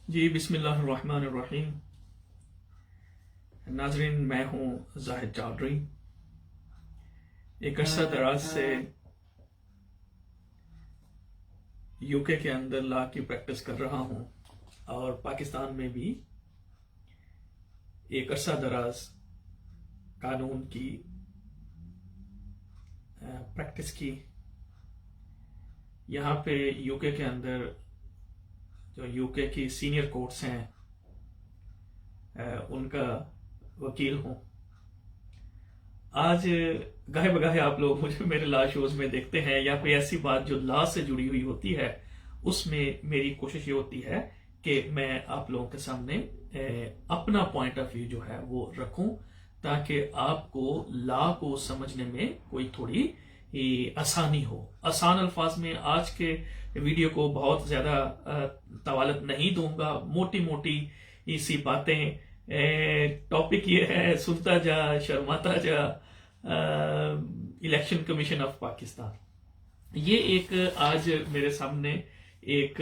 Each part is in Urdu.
جی بسم اللہ الرحمن الرحیم۔ ناظرین، میں ہوں زاہد چودھری۔ ایک عرصہ دراز سے یو کے اندر لا کی پریکٹس کر رہا ہوں اور پاکستان میں بھی ایک عرصہ دراز قانون کی پریکٹس کی۔ یہاں پہ یو کے اندر جو یو کی سینئر کورٹس ہیں ان کا وکیل ہوں۔ آج گاہے بگاہے آپ لوگ مجھے میرے لا شوز میں دیکھتے ہیں یا کوئی ایسی بات جو لا سے جڑی ہوئی ہوتی ہے، اس میں میری کوشش یہ ہوتی ہے کہ میں آپ لوگوں کے سامنے اپنا پوائنٹ آف ویو جو ہے وہ رکھوں، تاکہ آپ کو لا کو سمجھنے میں کوئی تھوڑی آسانی ہو۔ آسان الفاظ میں آج کے ویڈیو کو بہت زیادہ طوالت نہیں دوں گا، موٹی موٹی سی باتیں۔ ٹاپک یہ ہے، سنتا جا شرماتا جا، الیکشن کمیشن آف پاکستان۔ یہ ایک آج میرے سامنے ایک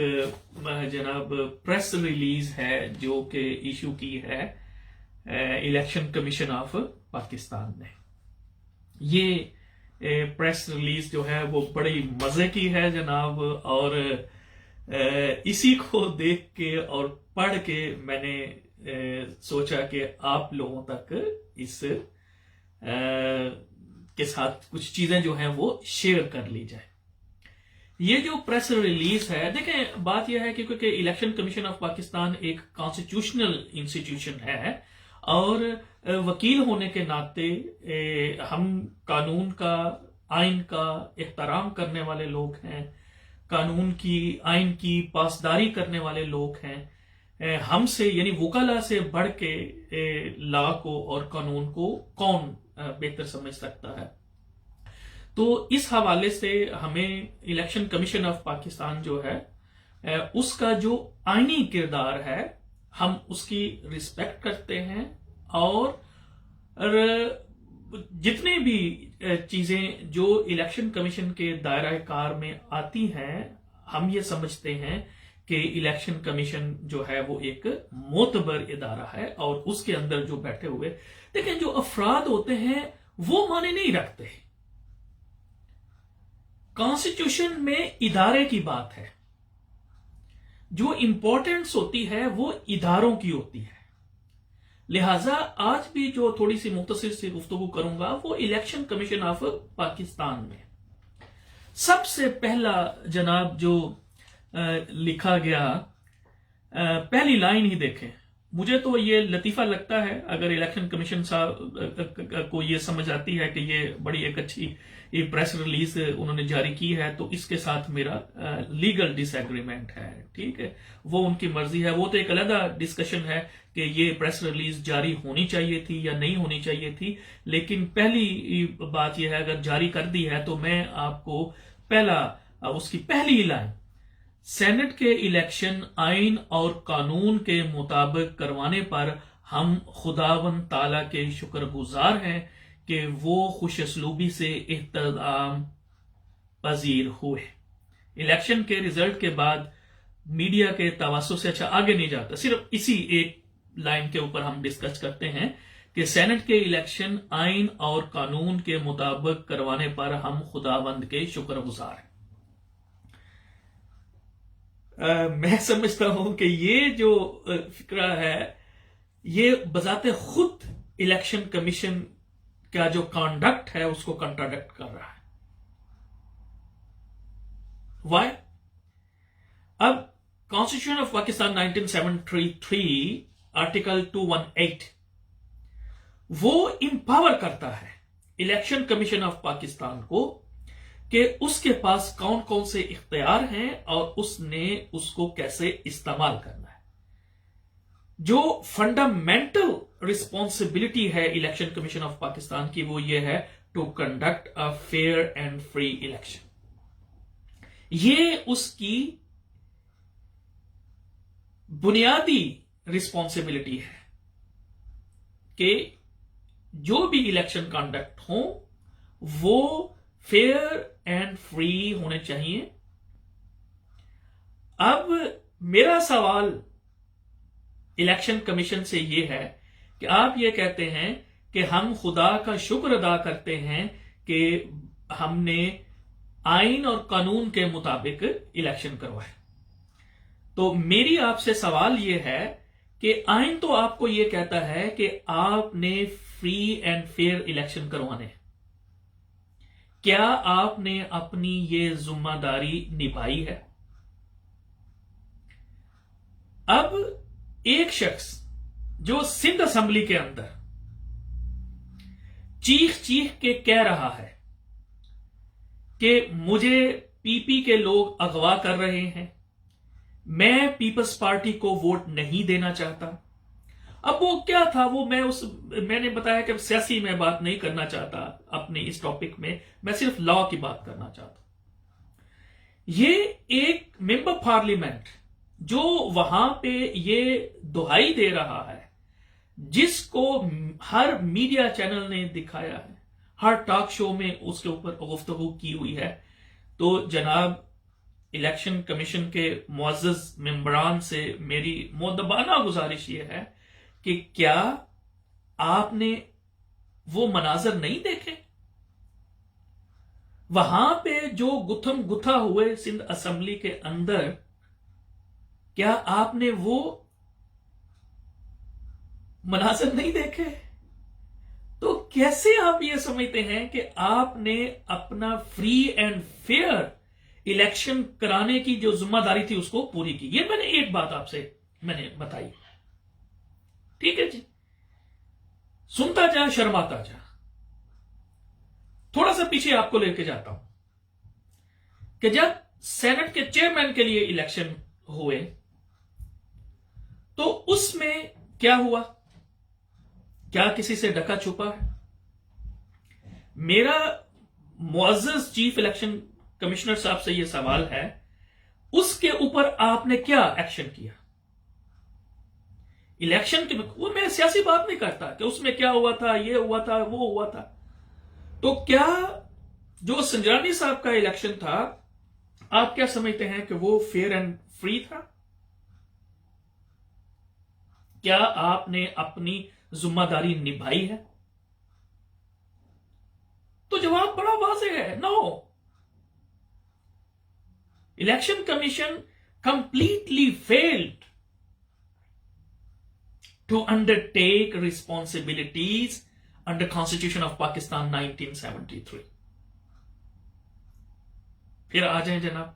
جناب پریس ریلیز ہے جو کہ ایشو کی ہے الیکشن کمیشن آف پاکستان نے۔ یہ پریس ریلیز جو ہے وہ بڑی مزے کی ہے جناب، اور اسی کو دیکھ کے اور پڑھ کے میں نے سوچا کہ آپ لوگوں تک اس کے ساتھ کچھ چیزیں جو ہیں وہ شیئر کر لی جائے۔ یہ جو پریس ریلیز ہے، دیکھیں بات یہ ہے کہ کیونکہ الیکشن کمیشن آف پاکستان ایک کانسٹیٹیوشنل انسٹیٹیوشن ہے، اور وکیل ہونے کے ناطے ہم قانون کا، آئین کا احترام کرنے والے لوگ ہیں، قانون کی، آئین کی پاسداری کرنے والے لوگ ہیں۔ ہم سے یعنی وکلا سے بڑھ کے لا کو اور قانون کو کون بہتر سمجھ سکتا ہے؟ تو اس حوالے سے ہمیں الیکشن کمیشن آف پاکستان جو ہے اس کا جو آئینی کردار ہے، ہم اس کی رسپیکٹ کرتے ہیں، اور جتنے بھی چیزیں جو الیکشن کمیشن کے دائرہ کار میں آتی ہیں، ہم یہ سمجھتے ہیں کہ الیکشن کمیشن جو ہے وہ ایک معتبر ادارہ ہے، اور اس کے اندر جو بیٹھے ہوئے، لیکن جو افراد ہوتے ہیں وہ معنی نہیں رکھتے۔ کانسٹیٹیوشن میں ادارے کی بات ہے، جو امپورٹنس ہوتی ہے وہ اداروں کی ہوتی ہے۔ لہٰذا آج بھی جو تھوڑی سی مختصر سی گفتگو کروں گا وہ الیکشن کمیشن آف پاکستان میں سب سے پہلا جناب جو لکھا گیا، پہلی لائن ہی دیکھیں۔ مجھے تو یہ لطیفہ لگتا ہے، اگر الیکشن کمیشن صاحب کو یہ سمجھ آتی ہے کہ یہ بڑی ایک اچھی پریس ریلیز انہوں نے جاری کی ہے، تو اس کے ساتھ میرا لیگل ڈس ایگریمنٹ ہے، ٹھیک ہے، وہ ان کی مرضی ہے۔ وہ تو ایک علیحدہ ڈسکشن ہے کہ یہ پریس ریلیز جاری ہونی چاہیے تھی یا نہیں ہونی چاہیے تھی، لیکن پہلی بات یہ ہے اگر جاری کر دی ہے تو میں آپ کو اس کی پہلی لائن، سینٹ کے الیکشن آئین اور قانون کے مطابق کروانے پر ہم خداوند تعالیٰ کے شکر گزار ہیں کہ وہ خوش اسلوبی سے احترام پذیر ہوئے۔ الیکشن کے رزلٹ کے بعد میڈیا کے توسط سے، اچھا آگے نہیں جاتا، صرف اسی ایک لائن کے اوپر ہم ڈسکس کرتے ہیں کہ سینٹ کے الیکشن آئین اور قانون کے مطابق کروانے پر ہم خداوند کے شکر گزار ہیں۔ میں سمجھتا ہوں کہ یہ جو فکرہ ہے یہ بذات خود الیکشن کمیشن کا جو کانڈکٹ ہے اس کو کنٹراڈکٹ کر رہا ہے۔ وائی؟ اب کانسٹیٹیوشن آف پاکستان 1973 آرٹیکل 218 وہ امپاور کرتا ہے الیکشن کمیشن آف پاکستان کو کہ اس کے پاس کون کون سے اختیار ہیں اور اس نے اس کو کیسے استعمال کرنا ہے۔ جو فنڈامنٹل رسپانسبلٹی ہے الیکشن کمیشن آف پاکستان کی وہ یہ ہے to conduct a fair and free election. یہ اس کی بنیادی رسپانسبلٹی ہے کہ جو بھی الیکشن کنڈکٹ ہوں وہ فیئر اینڈ فری ہونے چاہیے۔ اب میرا سوال الیکشن کمیشن سے یہ ہے کہ آپ یہ کہتے ہیں کہ ہم خدا کا شکر ادا کرتے ہیں کہ ہم نے آئین اور قانون کے مطابق الیکشن کروائے. تو میری آپ سے سوال یہ ہے کہ آئین تو آپ کو یہ کہتا ہے کہ آپ نے فری اینڈ فیئر الیکشن کروانے. کیا آپ نے اپنی یہ ذمہ داری نبھائی ہے؟ اب ایک شخص جو سندھ اسمبلی کے اندر چیخ چیخ کے کہہ رہا ہے کہ مجھے پی پی کے لوگ اغوا کر رہے ہیں، میں پیپلز پارٹی کو ووٹ نہیں دینا چاہتا. اب وہ کیا تھا، وہ میں نے بتایا کہ سیاسی میں بات نہیں کرنا چاہتا اپنے اس ٹاپک میں صرف لا کی بات کرنا چاہتا. یہ ایک ممبر پارلیمنٹ جو وہاں پہ یہ دہائی دے رہا ہے، جس کو ہر میڈیا چینل نے دکھایا ہے، ہر ٹاک شو میں اس کے اوپر گفتگو کی ہوئی ہے. تو جناب الیکشن کمیشن کے معزز ممبران سے میری مؤدبانہ گزارش یہ ہے کہ کیا آپ نے وہ مناظر نہیں دیکھے؟ وہاں پہ جو گتھم گتھا ہوئے سندھ اسمبلی کے اندر، کیا آپ نے وہ مناظر نہیں دیکھے؟ تو کیسے آپ یہ سمجھتے ہیں کہ آپ نے اپنا فری اینڈ فیئر الیکشن کرانے کی جو ذمہ داری تھی اس کو پوری کی؟ یہ میں نے ایک بات آپ سے بتائی. ٹھیک ہے جی، سنتا جا شرماتا جا. تھوڑا سا پیچھے آپ کو لے کے جاتا ہوں کہ جب سینٹ کے چیئرمین کے لیے الیکشن ہوئے تو اس میں کیا ہوا؟ کیا کسی سے ڈکا چھپا ہے؟ میرا معزز چیف الیکشن کمشنر صاحب سے یہ سوال ہے، اس کے اوپر آپ نے کیا ایکشن کیا؟ الیکشن کے وہ میں سیاسی بات نہیں کرتا کہ اس میں کیا ہوا تھا، یہ ہوا تھا، وہ ہوا تھا. تو کیا جو سنجرانی صاحب کا الیکشن تھا، آپ کیا سمجھتے ہیں کہ وہ فیئر اینڈ فری تھا؟ کیا آپ نے اپنی ذمہ داری نبھائی ہے؟ تو جواب بڑا واضح ہے، no. Election commission completely failed to undertake responsibilities under Constitution of Pakistan 1973. پھر آ جائیں جناب،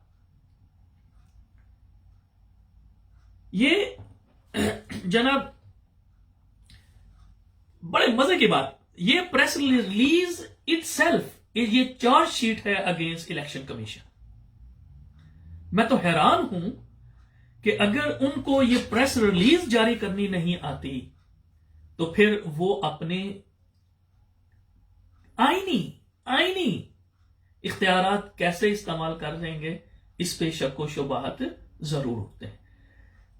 یہ جناب بڑے مزے کی بات، یہ پریس ریلیز اٹ سیلف یہ چارج شیٹ ہے اگینسٹ الیکشن کمیشن. میں تو حیران ہوں کہ اگر ان کو یہ پریس ریلیز جاری کرنی نہیں آتی تو پھر وہ اپنے آئینی اختیارات کیسے استعمال کر دیں گے، اس پہ شک و شبہات ضرور ہوتے ہیں.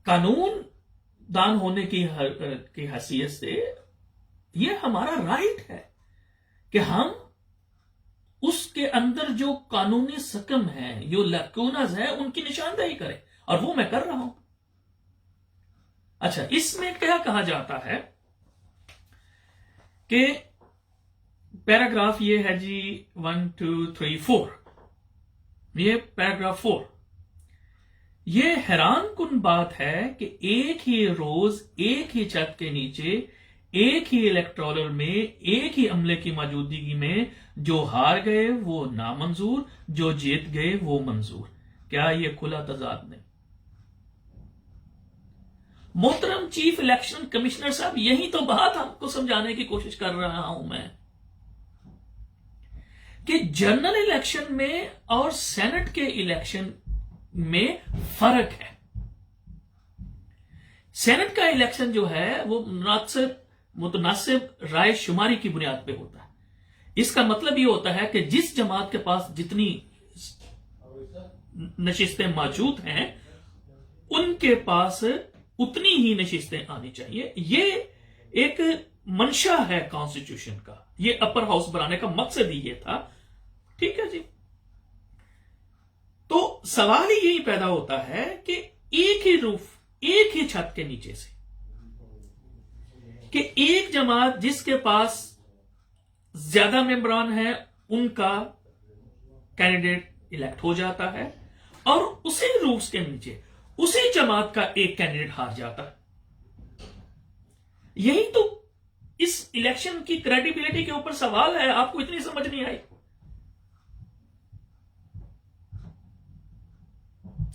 قانون دان ہونے کی حیثیت سے یہ ہمارا رائٹ ہے کہ ہم اس کے اندر جو قانونی سکم ہے، جو لیکونز ہیں، ان کی نشاندہی کریں، اور وہ میں کر رہا ہوں. اچھا، اس میں کیا کہا جاتا ہے کہ پیراگراف یہ ہے جی 1 2 3 4، یہ پیراگراف 4، یہ حیران کن بات ہے کہ ایک ہی روز ایک ہی چھت کے نیچے ایک ہی الیکٹورل میں ایک ہی عملے کی موجودگی میں جو ہار گئے وہ نامنظور، جو جیت گئے وہ منظور. کیا یہ کھلا تضاد نہیں؟ محترم چیف الیکشن کمشنر صاحب، یہی تو بات آپ کو سمجھانے کی کوشش کر رہا ہوں میں کہ جنرل الیکشن میں اور سینٹ کے الیکشن میں فرق ہے. سینٹ کا الیکشن جو ہے وہ متناسب رائے شماری کی بنیاد پہ ہوتا ہے. اس کا مطلب یہ ہوتا ہے کہ جس جماعت کے پاس جتنی نشستیں موجود ہیں ان کے پاس اتنی ہی نشستیں آنی چاہیے. یہ ایک منشا ہے کانسٹیٹیوشن کا، یہ اپر ہاؤس بنانے کا مقصد ہی یہ تھا. ٹھیک ہے جی. تو سوال ہی یہی پیدا ہوتا ہے کہ ایک ہی روف، ایک ہی چھت کے نیچے سے کہ ایک جماعت جس کے پاس زیادہ ممبران ہیں ان کا کینڈیڈیٹ الیکٹ ہو جاتا ہے اور اسی رولز کے نیچے اسی جماعت کا ایک کینڈیڈیٹ ہار جاتا ہے. یہی تو اس الیکشن کی کریڈیبلٹی کے اوپر سوال ہے. آپ کو اتنی سمجھ نہیں آئی؟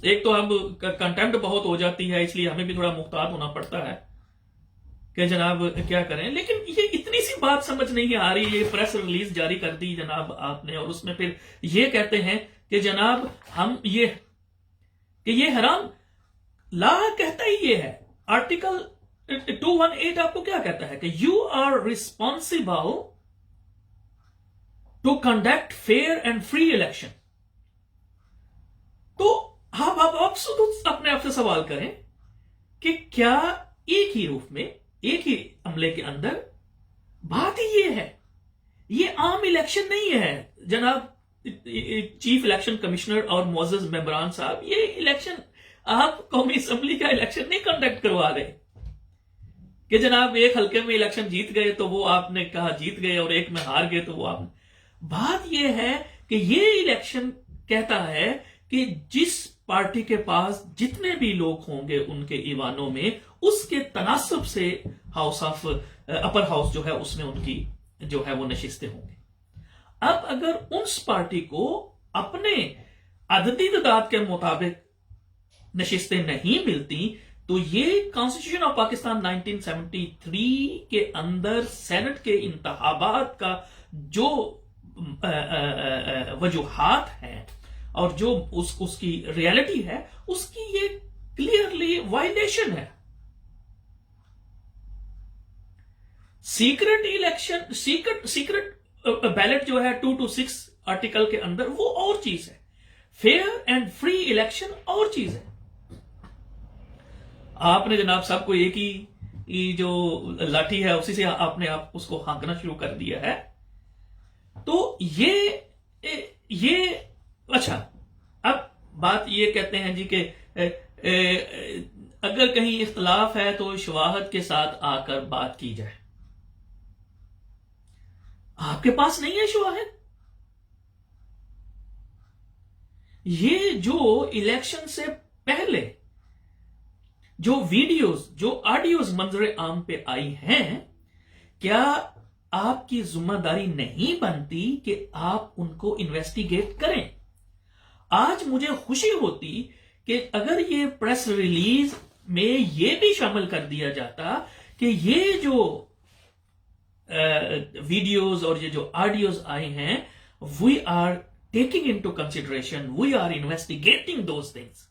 ایک تو اب کنٹمپٹ بہت ہو جاتی ہے، اس لیے ہمیں بھی تھوڑا محتاط ہونا پڑتا ہے کہ جناب کیا کریں. لیکن یہ اتنی سی بات سمجھ نہیں آ رہی. یہ پریس ریلیز جاری کر دی جناب آپ نے، اور اس میں پھر یہ کہتے ہیں کہ جناب ہم یہ حرام. لا کہتا ہی یہ ہے، آرٹیکل 218 آپ کو کیا کہتا ہے کہ you are responsible to conduct fair and free election. تو آپ اپنے آپ سے سوال کریں کہ کیا ایک ہی روف میں، ایک ہی عملے کے اندر بات ہی یہ ہے؟ یہ عام الیکشن نہیں ہے جناب چیف الیکشن کمشنر اور معزز ممبران صاحب. یہ الیکشن آپ قومی اسمبلی کا الیکشن نہیں کنڈکٹ کروا رہے کہ جناب ایک حلقے میں الیکشن جیت گئے تو وہ آپ نے کہا جیت گئے، اور ایک میں ہار گئے تو وہ آپ نے. بات یہ ہے کہ یہ الیکشن کہتا ہے کہ جس پارٹی کے پاس جتنے بھی لوگ ہوں گے ان کے ایوانوں میں، اس کے تناسب سے ہاؤس آف اپر ہاؤس جو ہے اس میں ان کی جو ہے وہ نشستیں ہوں گے. اب اگر اس پارٹی کو اپنے عددی تعداد کے مطابق نشستیں نہیں ملتی تو یہ کانسٹیٹیوشن آف پاکستان 1973 کے اندر سینٹ کے انتخابات کا جو وجوہات ہیں اور جو اس کی ریالٹی ہے، اس کی یہ کلیئرلی وائلیشن ہے. سیکرٹ الیکشن، سیکرٹ بیلٹ جو ہے 2 to 6 آرٹیکل کے اندر وہ اور چیز ہے، فیئر اینڈ فری الیکشن اور چیز ہے. آپ نے جناب صاحب کو ایک ہی جو لاٹھی ہے اسی سے آپ نے اس کو ہانکنا شروع کر دیا ہے. تو یہ اچھا، اب بات یہ کہتے ہیں جی کہ اگر کہیں اختلاف ہے تو شواہد کے ساتھ آ کر بات کی جائے. آپ کے پاس نہیں ہے شواہد. یہ جو الیکشن سے پہلے جو ویڈیوز، جو آڈیوز منظر عام پہ آئی ہیں، کیا آپ کی ذمہ داری نہیں بنتی کہ آپ ان کو انویسٹیگیٹ کریں؟ آج مجھے خوشی ہوتی کہ اگر یہ پریس ریلیز میں یہ بھی شامل کر دیا جاتا کہ یہ جو ویڈیوز اور یہ جو آڈیوز آئے ہیں، we are taking into consideration, we are investigating those things.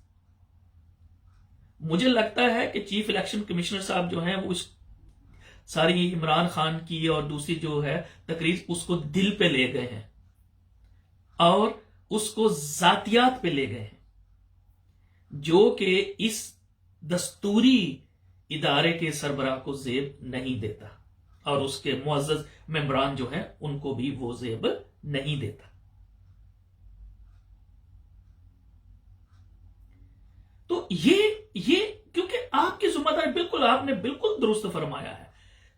مجھے لگتا ہے کہ چیف الیکشن کمشنر صاحب جو ہیں وہ اس ساری عمران خان کی اور دوسری جو ہے تقریر اس کو دل پہ لے گئے ہیں اور اس کو ذاتیات پہ لے گئے ہیں، جو کہ اس دستوری ادارے کے سربراہ کو زیب نہیں دیتا اور اس کے معزز ممبران جو ہیں ان کو بھی وہ زیب نہیں دیتا. تو یہ کیونکہ آپ کی ذمہ داری، بالکل آپ نے بالکل درست فرمایا ہے.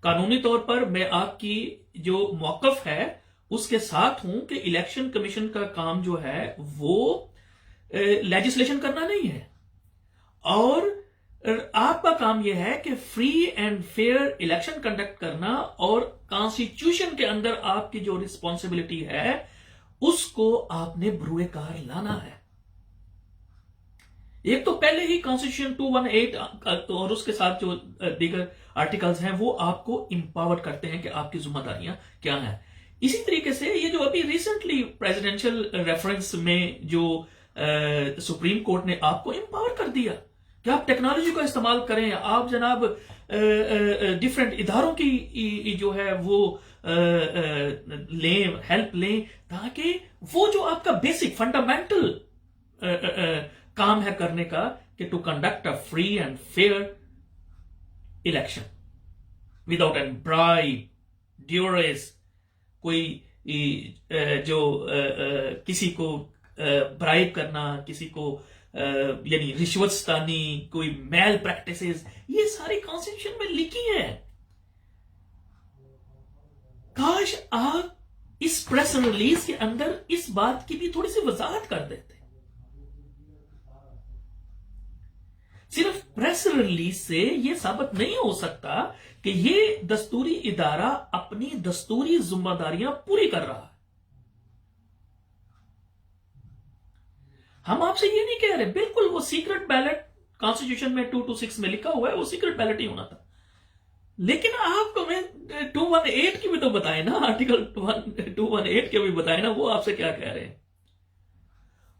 قانونی طور پر میں آپ کی جو موقف ہے اس کے ساتھ ہوں کہ الیکشن کمیشن کا کام جو ہے وہ لیجسلیشن کرنا نہیں ہے، اور آپ کا کام یہ ہے کہ free and fair election conduct کرنا، اور کانسٹیٹیوشن کے اندر آپ کی جو رسپانسبلٹی ہے اس کو آپ نے بروئے کار لانا ہے. ایک تو پہلے ہی کانسٹیٹیوشن 218 اور اس کے ساتھ جو دیگر آرٹیکلز ہیں وہ آپ کو امپاور کرتے ہیں کہ آپ کی ذمہ داریاں کیا ہیں. اسی طریقے سے یہ جو ابھی ریسنٹلی پریزیڈنشل ریفرنس میں جو سپریم کورٹ نے آپ کو امپاور کر دیا کہ آپ ٹیکنالوجی کو استعمال کریں، آپ جناب ڈیفرنٹ اداروں کی جو ہے وہ لیں، ہیلپ لیں، تاکہ وہ جو آپ کا بیسک فنڈامنٹل کام ہے کرنے کا کہ to conduct a free and fair election without an bribe, duress, کوئی جو کسی کو برائب کرنا، کسی کو یعنی رشوت ستانی، کوئی میل پریکٹسز، یہ ساری کانسٹیٹیوشن میں لکھی ہے. کاش آپ اس پریس ریلیز کے اندر اس بات کی بھی تھوڑی سی وضاحت کر دیتے. صرف پریس ریلیز سے یہ ثابت نہیں ہو سکتا کہ یہ دستوری ادارہ اپنی دستوری ذمہ داریاں پوری کر رہا ہے. ہم آپ سے یہ نہیں کہہ رہے، بالکل وہ سیکرٹ بیلٹ کانسٹیٹیوشن میں 226 میں لکھا ہوا ہے، وہ سیکرٹ بیلٹ ہی ہونا تھا. لیکن آپ کو میں 218 کی بھی تو بتائیں نا، آرٹیکل 218 کے بھی بتائیں نا، وہ آپ سے کیا کہہ رہے ہیں.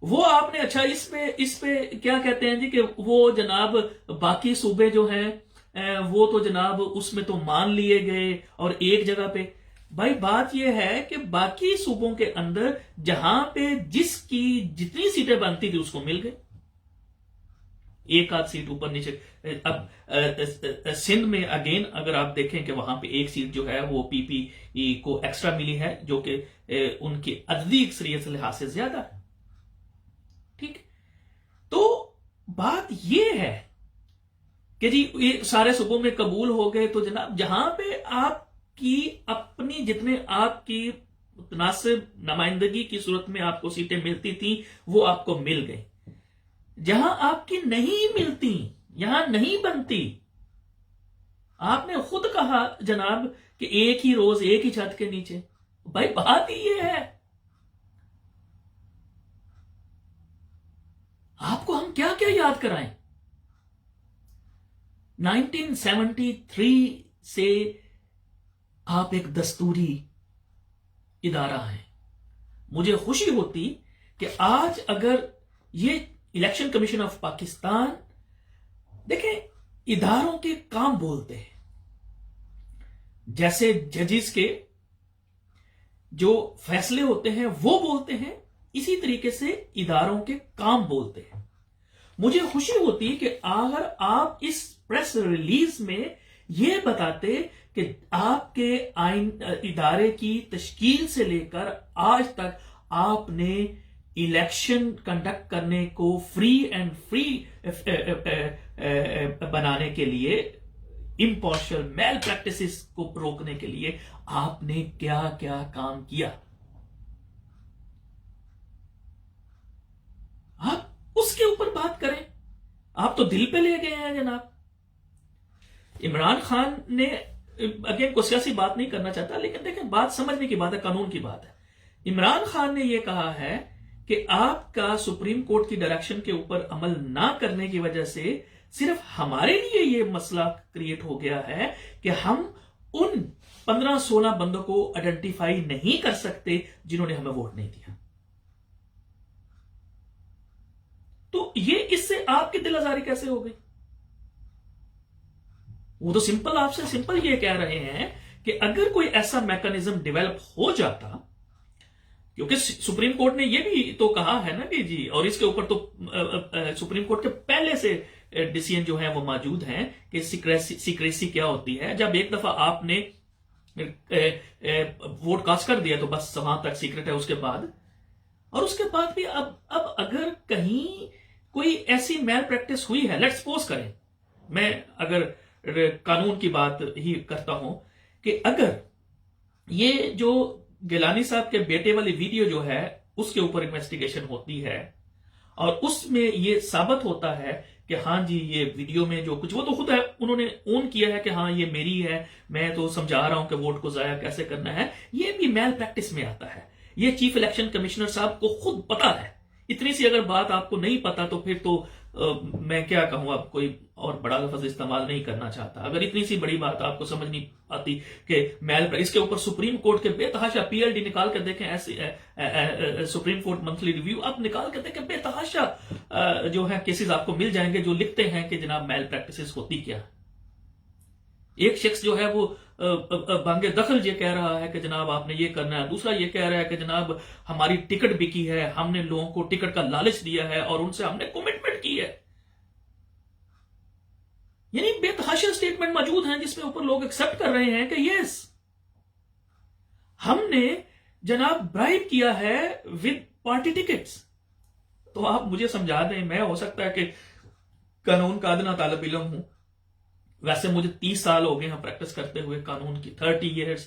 وہ آپ نے اچھا اس پہ کیا کہتے ہیں جی کہ وہ جناب باقی صوبے جو ہیں وہ تو جناب اس میں تو مان لیے گئے، اور ایک جگہ پہ بھائی بات یہ ہے کہ باقی صوبوں کے اندر جہاں پہ جس کی جتنی سیٹیں بنتی تھی اس کو مل گئے، ایک آدھ سیٹ اوپر نیچے. اب سندھ میں اگین اگر آپ دیکھیں کہ وہاں پہ ایک سیٹ جو ہے وہ پی پی کو ایکسٹرا ملی ہے، جو کہ ان کی عددی اکثریت سے لحاظ سے زیادہ ہے. ٹھیک، تو بات یہ ہے کہ جی یہ سارے صوبوں میں قبول ہو گئے، تو جناب جہاں پہ آپ کی اپنی جتنے آپ کی متناسب نمائندگی کی صورت میں آپ کو سیٹیں ملتی تھیں وہ آپ کو مل گئی. جہاں آپ کی نہیں ملتی، یہاں نہیں بنتی، آپ نے خود کہا جناب کہ ایک ہی روز ایک ہی چھت کے نیچے. بھائی بات ہی یہ ہے، آپ کو ہم کیا کیا یاد کرائیں. 1973 سے آپ ایک دستوری ادارہ ہیں. مجھے خوشی ہوتی کہ آج اگر یہ الیکشن کمیشن آف پاکستان، دیکھیں اداروں کے کام بولتے ہیں، جیسے ججز کے جو فیصلے ہوتے ہیں وہ بولتے ہیں، اسی طریقے سے اداروں کے کام بولتے ہیں. مجھے خوشی ہوتی کہ اگر آپ اس پریس ریلیز میں یہ بتاتے کہ آپ کے ادارے کی تشکیل سے لے کر آج تک آپ نے الیکشن کنڈکٹ کرنے کو فری اینڈ بنانے کے لیے، امپارشل میل پریکٹسز کو روکنے کے لیے آپ نے کیا کیا کام کیا. آپ اس کے اوپر بات کریں. آپ تو دل پہ لے گئے ہیں جناب. عمران خان نے اگین کو سیاسی بات نہیں کرنا چاہتا، لیکن دیکھیں بات سمجھنے کی بات ہے، قانون کی بات ہے. عمران خان نے یہ کہا ہے کہ آپ کا سپریم کورٹ کی ڈائریکشن کے اوپر عمل نہ کرنے کی وجہ سے صرف ہمارے لیے یہ مسئلہ کریٹ ہو گیا ہے کہ ہم ان 15-16 بندوں کو آئیڈینٹیفائی نہیں کر سکتے جنہوں نے ہمیں ووٹ نہیں دیا. تو یہ اس سے آپ کی دل آزاری کیسے ہو گئی؟ وہ تو سمپل آپ سے سمپل یہ کہہ رہے ہیں کہ اگر کوئی ایسا میکانزم ڈیولپ ہو جاتا، کیونکہ سپریم کورٹ نے یہ بھی تو کہا ہے نا کہ جی، اور اس کے اوپر تو سپریم کورٹ کے پہلے سے ڈیسیژن جو ہیں وہ موجود ہیں کہ سیکریسی کیا ہوتی ہے. جب ایک دفعہ آپ نے ووٹ کاسٹ کر دیا تو بس وہاں تک سیکرٹ ہے. اس کے بعد اور اس کے بعد بھی اب اگر کہیں کوئی ایسی میل پریکٹس ہوئی ہے، لیٹس سپوز کریں، میں اگر قانون کی بات ہی کرتا ہوں کہ اگر یہ جو گیلانی صاحب کے بیٹے والی ویڈیو جو ہے اس کے اوپر انویسٹیگیشن ہوتی ہے اور اس میں یہ ثابت ہوتا ہے کہ ہاں جی یہ ویڈیو میں جو کچھ، وہ تو خود ہے انہوں نے اون کیا ہے کہ ہاں یہ میری ہے، میں تو سمجھا رہا ہوں کہ ووٹ کو ضائع کیسے کرنا ہے، یہ بھی میل پریکٹس میں آتا ہے. یہ چیف الیکشن کمشنر صاحب کو خود پتا ہے. اتنی سی اگر بات آپ کو نہیں پتا تو پھر تو میں کیا کہوں، اب کوئی اور بڑا لفظ استعمال نہیں کرنا چاہتا. اگر اتنی سی بڑی بات آپ کو سمجھ نہیں آتی کہ میل پر، اس کے اوپر سپریم کورٹ کے بے تحاشا پی ایل ڈی نکال کے دیکھیں، ایسے سپریم کورٹ منتھلی ریویو آپ نکال کے دیکھیں، بے تحاشا جو ہے کیسز آپ کو مل جائیں گے جو لکھتے ہیں کہ جناب میل پریکٹسز ہوتی کیا. ایک شخص جو ہے وہ بانگے دخل یہ کہہ رہا ہے کہ جناب آپ نے یہ کرنا ہے، دوسرا یہ کہہ رہا ہے کہ جناب ہماری ٹکٹ بکی ہے، ہم نے لوگوں کو ٹکٹ کا لالچ دیا ہے اور ان سے ہم نے کمٹمنٹ کی ہے. یعنی بے تحاشا سٹیٹمنٹ موجود ہیں جس میں اوپر لوگ ایکسپٹ کر رہے ہیں کہ یس ہم نے جناب برائب کیا ہے ود پارٹی ٹکٹس. تو آپ مجھے سمجھا دیں، میں ہو سکتا ہے کہ قانون کا ادنا طالب علم ہوں، ویسے مجھے 30 سال ہو گئے ہیں پریکٹس کرتے ہوئے قانون کی، 30 ایئرز.